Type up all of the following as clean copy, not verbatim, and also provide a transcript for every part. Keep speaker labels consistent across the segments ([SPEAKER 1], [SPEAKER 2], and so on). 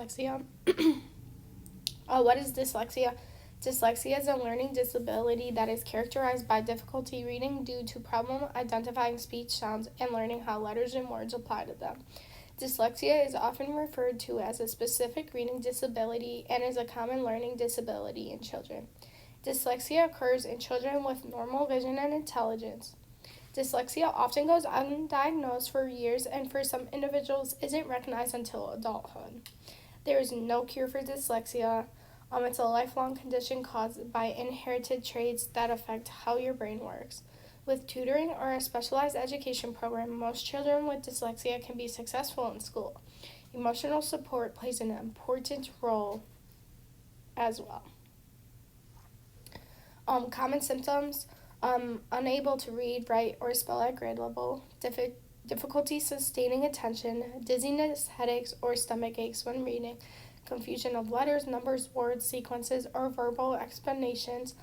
[SPEAKER 1] Dyslexia. What is dyslexia? Dyslexia is a learning disability that is characterized by difficulty reading due to problem identifying speech sounds and learning how letters and words apply to them. Dyslexia is often referred to as a specific reading disability and is a common learning disability in children. Dyslexia occurs in children with normal vision and intelligence. Dyslexia often goes undiagnosed for years and for some individuals isn't recognized until adulthood. There is no cure for dyslexia. It's a lifelong condition caused by inherited traits that affect how your brain works. With tutoring or a specialized education program, most children with dyslexia can be successful in school. Emotional support plays an important role as well. Common symptoms: unable to read, write, or spell at grade level, difficulty sustaining attention, dizziness, headaches, or stomach aches when reading, confusion of letters, numbers, words, sequences, or verbal explanations.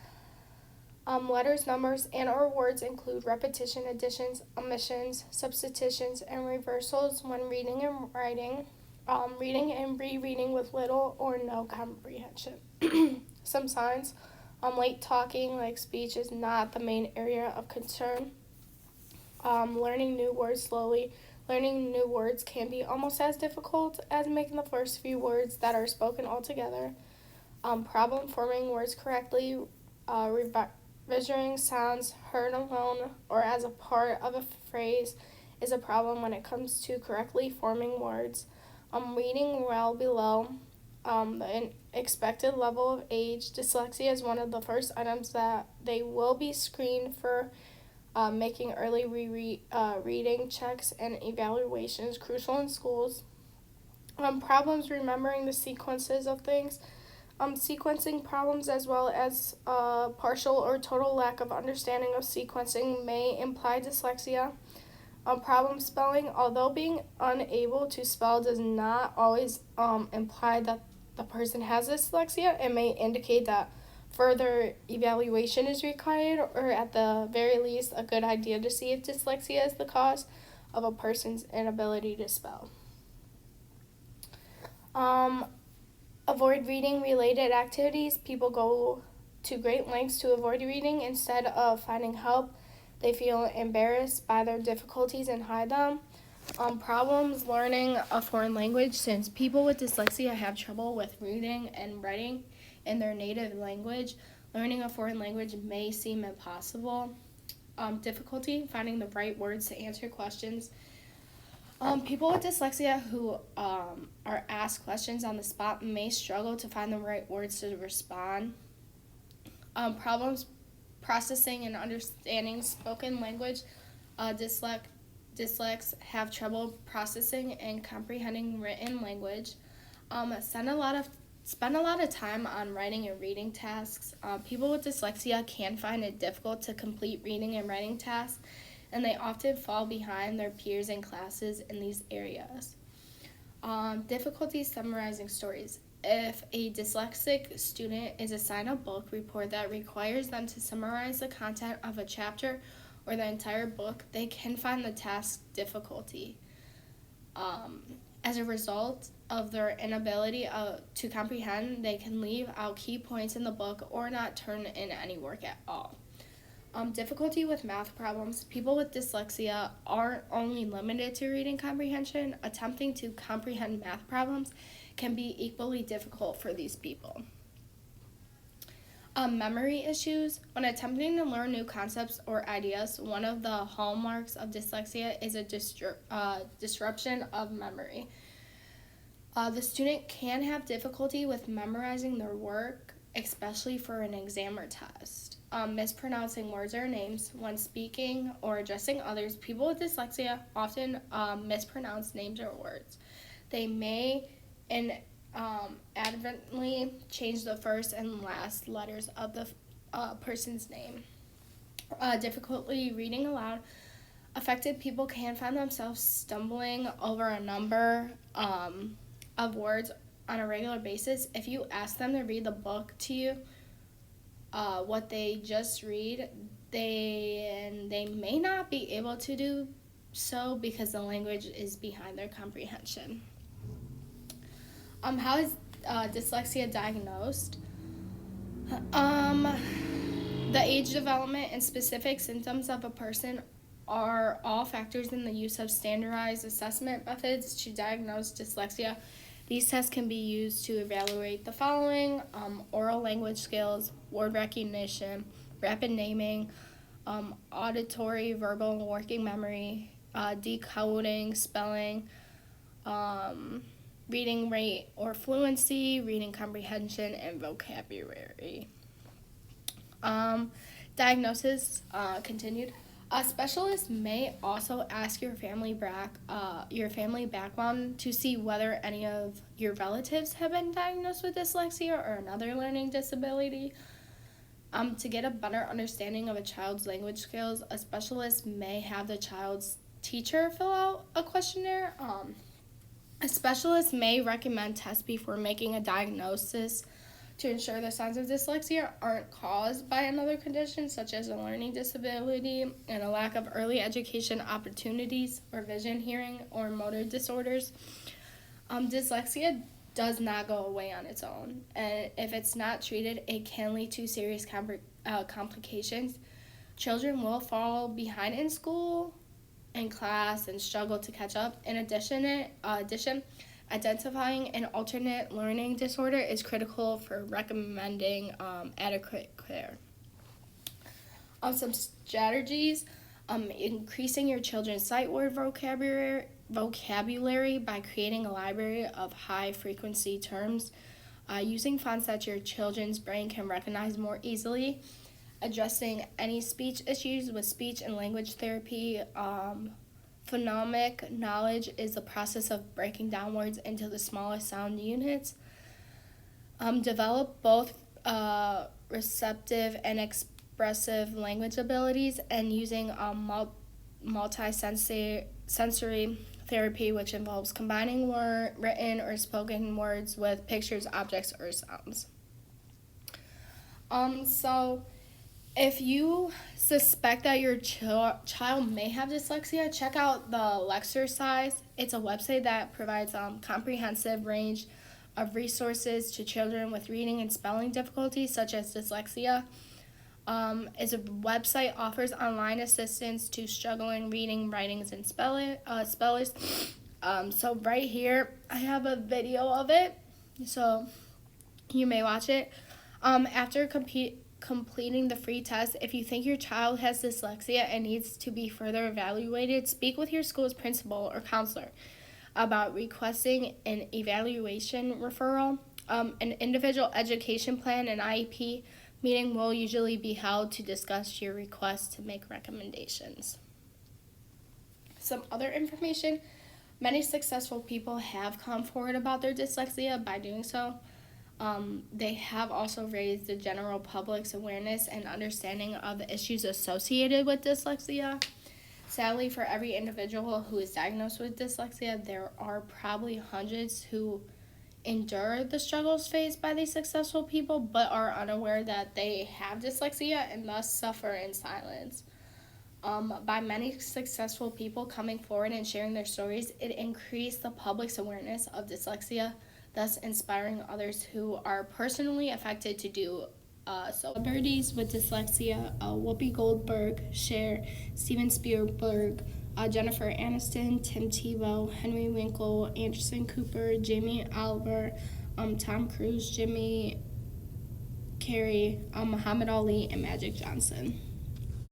[SPEAKER 1] Letters, numbers, and or words include repetition, additions, omissions, substitutions, and reversals when reading and writing. Reading and rereading with little or no comprehension. Some signs: late talking, like speech, is not the main area of concern. Learning new words slowly. Learning new words can be almost as difficult as making the first few words that are spoken altogether. Problem forming words correctly. Revisioning sounds heard alone or as a part of a phrase is a problem when it comes to correctly forming words. Reading well below the expected level of age. Dyslexia is one of the first items that they will be screened for. Making early reading checks and evaluations crucial in schools. Problems remembering the sequences of things. Sequencing problems as well as partial or total lack of understanding of sequencing may imply dyslexia. Problem spelling: although being unable to spell does not always imply that the person has dyslexia, it may indicate that further evaluation is required, or at the very least, a good idea to see if dyslexia is the cause of a person's inability to spell. Avoid reading related activities. People go to great lengths to avoid reading instead of finding help. They feel embarrassed by their difficulties and hide them. Problems learning a foreign language. Since people with dyslexia have trouble with reading and writing in their native language, learning a foreign language may seem impossible. Difficulty finding the right words to answer questions. People with dyslexia who are asked questions on the spot may struggle to find the right words to respond. Problems processing and understanding spoken language. Dyslexics have trouble processing and comprehending written language. Spend a lot of time on writing and reading tasks. People with dyslexia can find it difficult to complete reading and writing tasks, and they often fall behind their peers in classes in these areas. Difficulty summarizing stories. If a dyslexic student is assigned a book report that requires them to summarize the content of a chapter or the entire book, they can find the task difficulty. As a result of their inability to comprehend, they can leave out key points in the book or not turn in any work at all. Difficulty with math problems. People with dyslexia aren't only limited to reading comprehension. Attempting to comprehend math problems can be equally difficult for these people. Memory issues. When attempting to learn new concepts or ideas, one of the hallmarks of dyslexia is a disruption of memory. The student can have difficulty with memorizing their work, especially for an exam or test. Mispronouncing words or names when speaking or addressing others. People with dyslexia often mispronounce names or words. They may inadvertently change the first and last letters of the person's name. Difficulty reading aloud. Affected people can find themselves stumbling over a number of words on a regular basis. If you ask them to read the book to you, what they just read, they may not be able to do so because the language is behind their comprehension. How is dyslexia diagnosed? Um, the age development and specific symptoms of a person are all factors in the use of standardized assessment methods to diagnose dyslexia. These tests can be used to evaluate the following: oral language skills, word recognition, rapid naming, auditory, verbal, and working memory, decoding, spelling, reading rate or fluency, reading comprehension, and vocabulary. Um, Diagnosis continued. A specialist may also ask your family background to see whether any of your relatives have been diagnosed with dyslexia or another learning disability. To get a better understanding of a child's language skills, a specialist may have the child's teacher fill out a questionnaire. A specialist may recommend tests before making a diagnosis to ensure the signs of dyslexia aren't caused by another condition, such as a learning disability and a lack of early education opportunities, or vision, hearing, or motor disorders. Dyslexia does not go away on its own, and if it's not treated, it can lead to serious complications. Children will fall behind in school, in class, and struggle to catch up. In addition, identifying an alternate learning disorder is critical for recommending adequate care. Some strategies: increasing your children's sight word vocabulary by creating a library of high-frequency terms, using fonts that your children's brain can recognize more easily, addressing any speech issues with speech and language therapy. Phonemic knowledge is the process of breaking down words into the smallest sound units. Develop both receptive and expressive language abilities, and using multisensory therapy, which involves combining written or spoken words with pictures, objects, or sounds. So if you suspect that your child may have dyslexia, check out the Lexercise. It's a website that provides comprehensive range of resources to children with reading and spelling difficulties, such as dyslexia. It's a website offers online assistance to struggling reading, writings, and spellers. So right here, I have a video of it, so you may watch it. After completing the free test, if you think your child has dyslexia and needs to be further evaluated, speak with your school's principal or counselor about requesting an evaluation referral. An individual education plan and IEP meeting will usually be held to discuss your request to make recommendations. Some other information: many successful people have come forward about their dyslexia. By doing so, they have also raised the general public's awareness and understanding of the issues associated with dyslexia. Sadly, for every individual who is diagnosed with dyslexia, there are probably hundreds who endure the struggles faced by these successful people but are unaware that they have dyslexia and thus suffer in silence. By many successful people coming forward and sharing their stories, it increased the public's awareness of dyslexia, thus inspiring others who are personally affected to do so. Celebrities with dyslexia: Whoopi Goldberg, Cher, Steven Spielberg, Jennifer Aniston, Tim Tebow, Henry Winkle, Anderson Cooper, Jamie Oliver, Tom Cruise, Jimmy Carrey, Muhammad Ali, and Magic Johnson.